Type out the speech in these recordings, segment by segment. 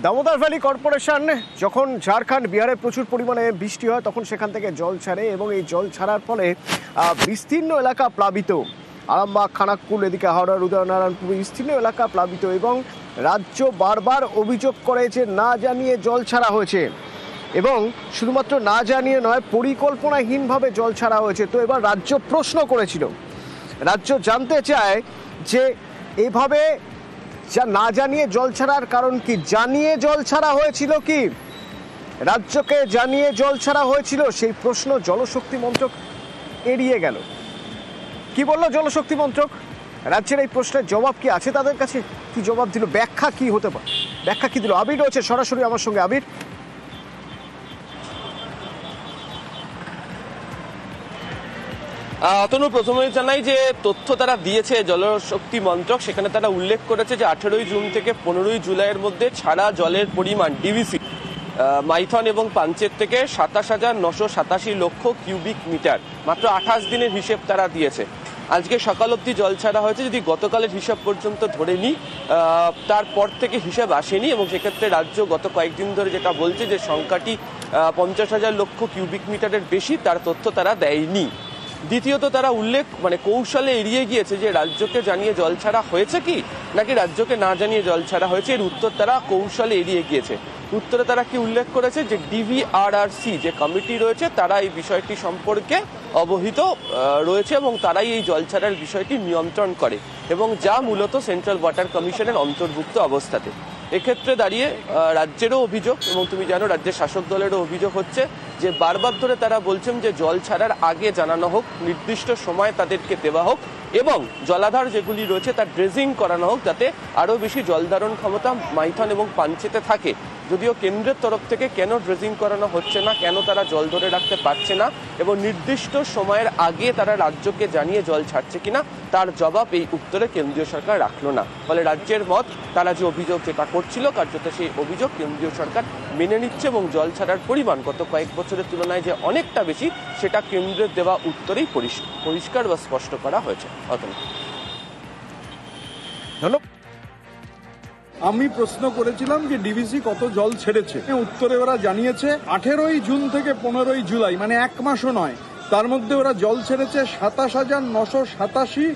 Damodar valley corporation যখন ঝাড়খণ্ড বিহারে প্রচুর পরিমাণে বৃষ্টি হয় তখন সেখান থেকে জল ছাড়ে এবং এই জল ছাড়ার ফলে বিস্তীর্ণ এলাকা প্লাবিত। আরামবাগ, খানাকুল, এদিকে হাওড়ার উদয়নারায়ণপুর বিস্তীর্ণ এলাকা প্লাবিত এবং রাজ্য বারবার অভিযোগ করে যে না জানিয়ে জল ছাড়া হয়েছে এবং শুধুমাত্র না জানিয়ে নয়, পরিকল্পনাহীনভাবে জল ছাড়া হয়েছে। তো এবার রাজ্য প্রশ্ন করেছিল, রাজ্য জানতে চায় যে এভাবে যা না জানিয়ে জল ছাড়ার কারণ কি, জানিয়ে জল ছাড়া হয়েছিল কি, রাজ্যকে জানিয়ে জল ছাড়া হয়েছিল? সেই প্রশ্ন জলশক্তি মন্ত্রক এড়িয়ে গেল। কি বলল জলশক্তি মন্ত্রক? রাজ্যের এই প্রশ্নের জবাব কি আছে তাদের কাছে? কি জবাব দিল? ব্যাখ্যা কি হতে পারে? ব্যাখ্যা কি দিল? আবির রয়েছে সরাসরি আমার সঙ্গে। আবির, অতনু, প্রথমে জানাই যে তথ্য তারা দিয়েছে জলশক্তি মন্ত্রক, সেখানে তারা উল্লেখ করেছে যে 18ই জুন থেকে 15ই জুলাইয়ের মধ্যে ছাড়া জলের পরিমাণ ডিভিসি মাইথন এবং পাঞ্চেত থেকে 27,987 লক্ষ কিউবিক মিটার। মাত্র 28 দিনের হিসেব তারা দিয়েছে। আজকে সকাল অবধি জল ছাড়া হয়েছে। যদি গতকালের হিসাব পর্যন্ত ধরে নিই, তারপর থেকে হিসাব আসেনি এবং সেক্ষেত্রে রাজ্য গত কয়েকদিন ধরে যেটা বলছে যে সংখ্যাটি 50,000 লক্ষ কিউবিক মিটারের বেশি, তার তথ্য তারা দেয়নি। দ্বিতীয়ত, তারা কৌশলে এড়িয়ে গিয়েছে যে রাজ্যকে জানিয়ে জল ছাড়া হয়েছে কি নাকি রাজ্যকে না জানিয়ে জল ছাড়া হয়েছে, এর উত্তর তারা কৌশলে এড়িয়ে গিয়েছে। উত্তরে তারা কি উল্লেখ করেছে যে ডিভিআরআরসি যে কমিটি রয়েছে তারা এই বিষয়টি সম্পর্কে অবহিত রয়েছে এবং তারাই এই জল ছাড়ার বিষয়টি নিয়ন্ত্রণ করে এবং যা মূলত সেন্ট্রাল ওয়াটার কমিশনের অন্তর্ভুক্ত অবস্থাতে। এক্ষেত্রে দাঁড়িয়ে রাজ্যেরও অভিযোগ এবং তুমি জানো রাজ্যের শাসক দলেরও অভিযোগ হচ্ছে যে বারবার ধরে তারা বলছেন যে জল ছাড়ার আগে জানানো হোক, নির্দিষ্ট সময় তাদেরকে দেওয়া হোক এবং জলাধার যেগুলি রয়েছে তার ড্রেজিং করানো হোক, যাতে আরও বেশি জল ধারণ ক্ষমতা মাইথন এবং পাঞ্চেতে থাকে। যদিও কেন্দ্রের তরফ থেকে কেন ড্রেজিং করানো হচ্ছে না, কেন তারা জল ধরে রাখতে পারছে না এবং নির্দিষ্ট সময়ের আগে তারা রাজ্যকে জানিয়ে জল ছাড়ছে কিনা, তার জবাব এই উত্তরে কেন্দ্রীয় সরকার রাখলো না। ফলে রাজ্যের মত, তারা যে অভিযোগ যেটা করছিল কার্যত সেই অভিযোগ কেন্দ্রীয় সরকার মেনে নিচ্ছে এবং জল ছাড়ার পরিমাণ গত কয়েক বছরের তুলনায় যে অনেকটা বেশি, সেটা কেন্দ্রের দেওয়া উত্তরেই পরিষ্কার বা স্পষ্ট করা হয়েছে। ধন্যবাদ। আমি প্রশ্ন করেছিলাম যে ডিভিসি কত জল ছেড়েছে, উত্তরে ওরা জানিয়েছে 18ই জুন থেকে 15ই জুলাই, মানে এক মাসও নয়, তার মধ্যে ওরা জল ছেড়েছে 27,987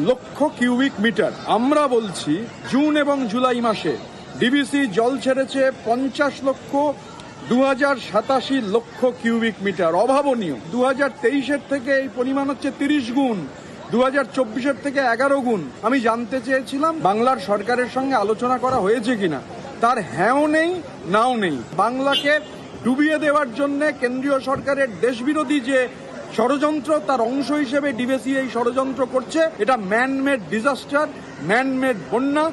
লক্ষ কিউবিক মিটার। আমরা বলছি জুন এবং জুলাই মাসে ডিভিসি জল ছেড়েছে 50,02,087 লক্ষ কিউবিক মিটার। অভাবনীয়। 2023-এর থেকে এই পরিমাণ হচ্ছে 30 গুণ, 2024-এর থেকে 11 গুণ। আমি জানতে চেয়েছিলাম বাংলার সরকারের সঙ্গে আলোচনা করা হয়েছে কিনা, তার হ্যাঁও নেই নাও নেই। বাংলাকে ডুবিয়ে দেওয়ার জন্য কেন্দ্রীয় সরকারের দেশবিরোধী যে ষড়যন্ত্র, তার অংশ হিসেবে ডিভিসি এই ষড়যন্ত্র করছে। এটা ম্যানমেড ডিজাস্টার, ম্যানমেড বন্যা।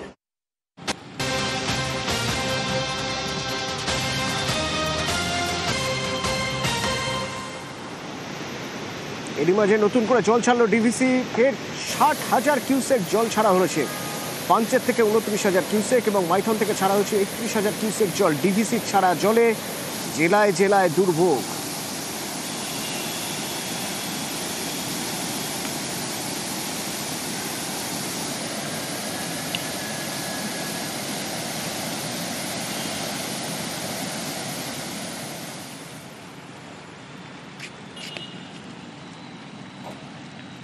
এরই মাঝে নতুন করে জল ছাড়লো ডিভিসি, ফের 60,000 কিউসেক জল ছাড়া হয়েছে। পাঞ্চেত থেকে 29,000 কিউসেক এবং মাইথন থেকে ছাড়া হয়েছে 31,000 কিউসেক জল। ডিভিসি ছাড়া জলে জেলায় জেলায় দুর্ভোগ।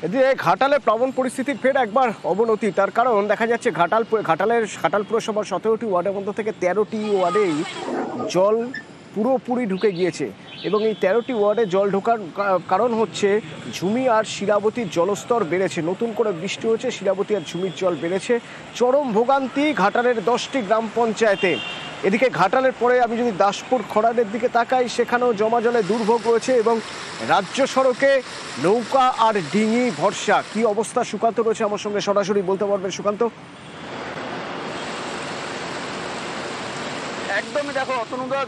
এদিকে ঘাটালে প্লাবন পরিস্থিতির ফের একবার অবনতি। তার কারণ দেখা যাচ্ছে ঘাটাল পুরসভার 17টি ওয়ার্ডের মধ্যে থেকে 13টি ওয়ার্ডেই জল পুরোপুরি ঢুকে গিয়েছে এবং এই 13টি ওয়ার্ডে জল ঢোকার কারণ হচ্ছে ঝুমি আর শিলাবতীর জলস্তর বেড়েছে। নতুন করে বৃষ্টি হয়েছে, শিলাবতী আর ঝুমির জল বেড়েছে। চরম ভোগান্তি ঘাটালের 10টি গ্রাম পঞ্চায়েতে। এদিকে ঘাটালের পরে আমি যদি দাসপুর খড়াদের দিকে তাকাই, সেখানেও জমা জলে দুর্ভোগ রয়েছে এবং রাজ্য সড়কে নৌকা আর ডিঙি ভরসা। কি অবস্থা সুকান্ত রয়েছে আমার সঙ্গে, সরাসরি বলতে পারবেন সুকান্ত? একদমই। দেখো অতনুদা,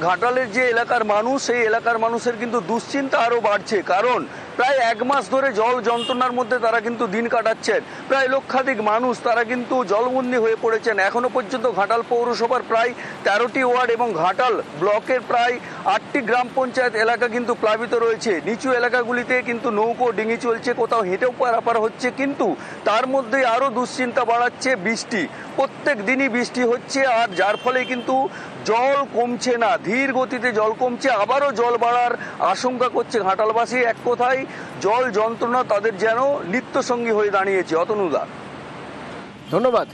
ঘাটালের যে এলাকার মানুষ, সেই এলাকার মানুষের কিন্তু দুশ্চিন্তা আরও বাড়ছে। কারণ প্রায় এক মাস ধরে জল যন্ত্রণার মধ্যে তারা কিন্তু দিন কাটাচ্ছেন। প্রায় লক্ষাধিক মানুষ তারা কিন্তু জলবন্দী হয়ে পড়েছেন। এখনো পর্যন্ত ঘাটাল পৌরসভার প্রায় 13টি ওয়ার্ড এবং ঘাটাল ব্লকের প্রায় 8টি গ্রাম পঞ্চায়েত এলাকা কিন্তু প্লাবিত রয়েছে। নিচু এলাকাগুলিতে কিন্তু নৌকো ডিঙি চলছে, কোথাও হেঁটেও পারাপার হচ্ছে। কিন্তু তার মধ্যে আরও দুশ্চিন্তা বাড়াচ্ছে বৃষ্টি। প্রত্যেক দিনই বৃষ্টি হচ্ছে আর যার ফলে কিন্তু কিন্তু জল কমছে না, ধীর গতিতে জল কমছে, আবারও জল বাড়ার আশঙ্কা করছে ঘাটালবাসী। এক কথায় জল যন্ত্রণা তাদের যেন নিত্যসঙ্গী হয়ে দাঁড়িয়েছে। অতনুদা, ধন্যবাদ।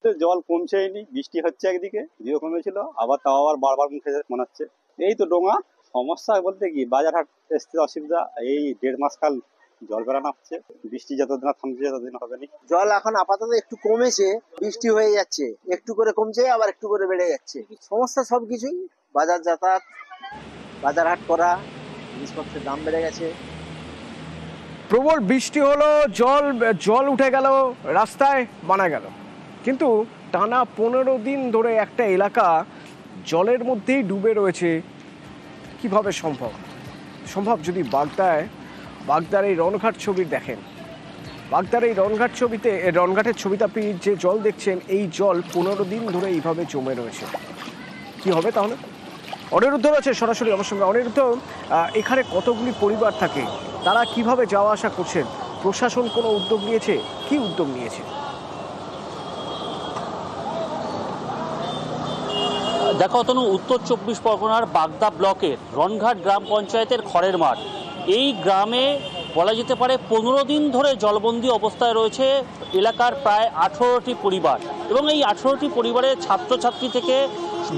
জল কমছেই, বৃষ্টি হচ্ছে একদিকে, যদিও কমেছিল, আবার তাও আবার বারবার মুখে মনে হচ্ছে। এই তো ডোঙা সমস্যা বলতে কি, বাজারহাট আসতে অসুবিধা। এই 1.5 মাস কাল জল বেড়ানো হচ্ছে, বৃষ্টি যতদিন থামছে ততদিন হবে না। জল এখন আপাতত একটু কমেছে, বৃষ্টি হয়ে যাচ্ছে, একটু করে কমছে আবার একটু করে বেড়ে যাচ্ছে। সমস্যা সবকিছুই, বাজার যাতায়াত, বাজার হাট করা, জিনিসপত্রের দাম বেড়ে গেছে। প্রবল বৃষ্টি হলো, জল উঠে গেল, রাস্তায় বানা গেল, কিন্তু টানা 15 দিন ধরে একটা এলাকা জলের মধ্যেই ডুবে রয়েছে। কিভাবে সম্ভব যদি বাগদার এই রনঘাট ছবি দেখেন, বাগদার এই রনঘাটের ছবিতে আপনি যে জল দেখছেন, এই জল 15 দিন ধরে এইভাবে জমে রয়েছে। কি হবে তাহলে? অনিরুদ্ধ রয়েছে সরাসরি আমার সঙ্গে। অনিরুদ্ধ, এখানে কতগুলি পরিবার থাকে, তারা কিভাবে যাওয়া আসা করছেন? প্রশাসন কোনো উদ্যোগ নিয়েছে? কি উদ্যোগ নিয়েছে? দেখো তনু, উত্তর 24 পরগনার বাগদা ব্লকের রনঘাট গ্রাম পঞ্চায়েতের খড়ের মাঠ, এই গ্রামে বলা যেতে পারে 15 দিন ধরে জলবন্দী অবস্থায় রয়েছে এলাকার প্রায় 18টি পরিবার। এবং এই 18টি পরিবারের ছাত্রছাত্রী থেকে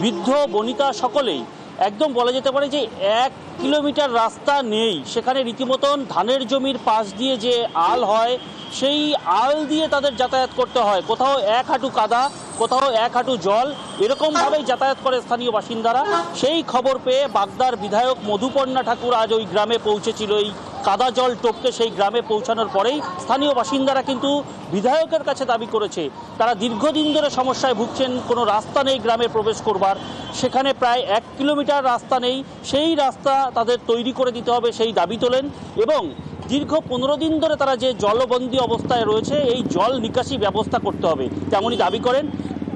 বৃদ্ধ বনিতা সকলেই একদম বলা যেতে পারে যে 1 কিলোমিটার রাস্তা নেই। সেখানে রীতিমতন ধানের জমির পাশ দিয়ে যে আল হয়, সেই আল দিয়ে তাদের যাতায়াত করতে হয়। কোথাও 1 হাঁটু কাদা, কোথাও 1 হাঁটু জল, এরকমভাবেই যাতায়াত করে স্থানীয় বাসিন্দারা। সেই খবর পেয়ে বাগদার বিধায়ক মধুপর্ণা ঠাকুর আজ ওই গ্রামে পৌঁছেছিল। এই কাদা জল টপকে সেই গ্রামে পৌঁছানোর পরেই স্থানীয় বাসিন্দারা কিন্তু বিধায়কের কাছে দাবি করেছে, তারা দীর্ঘদিন ধরে সমস্যায় ভুগছেন, কোনো রাস্তা নেই গ্রামে প্রবেশ করবার। সেখানে প্রায় 1 কিলোমিটার রাস্তা নেই, সেই রাস্তা তাদের তৈরি করে দিতে হবে, সেই দাবি তোলেন। এবং দীর্ঘ 15 দিন ধরে তারা যে জলবন্দী অবস্থায় রয়েছে, এই জল নিকাশি ব্যবস্থা করতে হবে তেমনই দাবি করেন।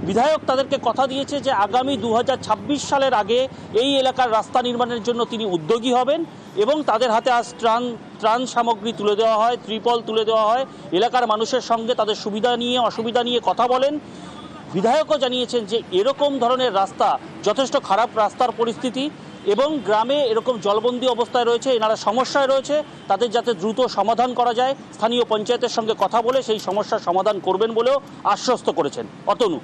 বিধায়ক তাদেরকে কথা দিয়েছে যে আগামী 2026 সালের আগে এই এলাকার রাস্তা নির্মাণের জন্য তিনি উদ্যোগী হবেন এবং তাদের হাতে আজ ত্রাণ সামগ্রী তুলে দেওয়া হয়, ত্রিপল তুলে দেওয়া হয়। এলাকার মানুষের সঙ্গে তাদের সুবিধা নিয়ে অসুবিধা নিয়ে কথা বলেন। বিধায়কও জানিয়েছেন যে এরকম ধরনের রাস্তা যথেষ্ট খারাপ রাস্তার পরিস্থিতি এবং গ্রামে এরকম জলবন্দী অবস্থায় রয়েছে, এনারা সমস্যায় রয়েছে, তাদের যাতে দ্রুত সমাধান করা যায়, স্থানীয় পঞ্চায়েতের সঙ্গে কথা বলে সেই সমস্যার সমাধান করবেন বলেও আশ্বস্ত করেছেন। অতনু,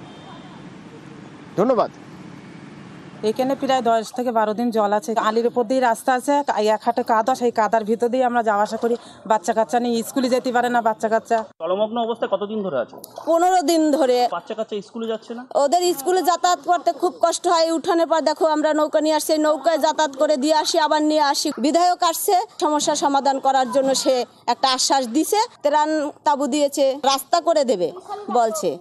ধন্যবাদ। এখানে প্রায় 10 থেকে 12 দিন জল আছে, আলির উপর দিয়ে রাস্তা আছে, 1 হাঁটু কাদা, সেই কাদার ভিতর দিয়ে আমরা যাওয়া আসা করি। বাচ্চা কাচ্চা নিয়ে স্কুলে যেতে পারে না, বাচ্চা কাচ্চা জলমগ্ন অবস্থায় কতদিন ধরে আছে? 15 দিন ধরে। বাচ্চা কাচ্চা স্কুলে যাচ্ছে না, ওদের স্কুলে যাতায়াত করতে খুব কষ্ট হয়। উঠানের পর দেখো আমরা নৌকা নিয়ে আসছি, নৌকায় যাতায়াত করে দিয়ে আসি, আবার নিয়ে আসি। বিধায়ক আসছে সমস্যার সমাধান করার জন্য, সে একটা আশ্বাস দিছে, ত্রাণ তাবু দিয়েছে, রাস্তা করে দেবে বলছে।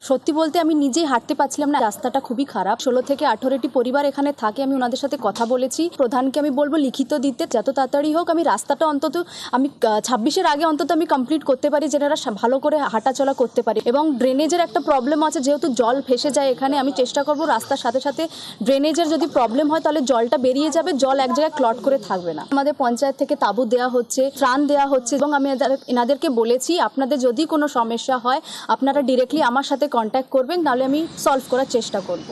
সত্যি বলতে আমি নিজেই হাঁটতে পারছিলাম না, রাস্তাটা খুবই খারাপ। 16 থেকে 18টি পরিবার এখানে থাকে, আমি ওনাদের সাথে কথা বলেছি। প্রধানকে আমি বলবো লিখিত দিতে, যত তাড়াতাড়ি হোক আমি রাস্তাটা অন্তত আমি 26-এর আগে অন্তত আমি কমপ্লিট করতে পারি, যেটা ভালো করে হাঁটাচলা করতে পারি। এবং ড্রেনেজের একটা প্রবলেম আছে, যেহেতু জল ফেসে যায় এখানে, আমি চেষ্টা করব রাস্তার সাথে সাথে ড্রেনেজের যদি প্রবলেম হয় তাহলে জলটা বেরিয়ে যাবে, জল এক জায়গায় ক্লট করে থাকবে না। আমাদের পঞ্চায়েত থেকে তাঁবু দেওয়া হচ্ছে, ত্রাণ দেওয়া হচ্ছে এবং আমি এনাদেরকে বলেছি আপনাদের যদি কোনো সমস্যা হয় আপনারা ডিরেক্টলি আমার সাথে কন্ট্যাক্ট করবেন, নাহলে আমি সলভ করার চেষ্টা করব।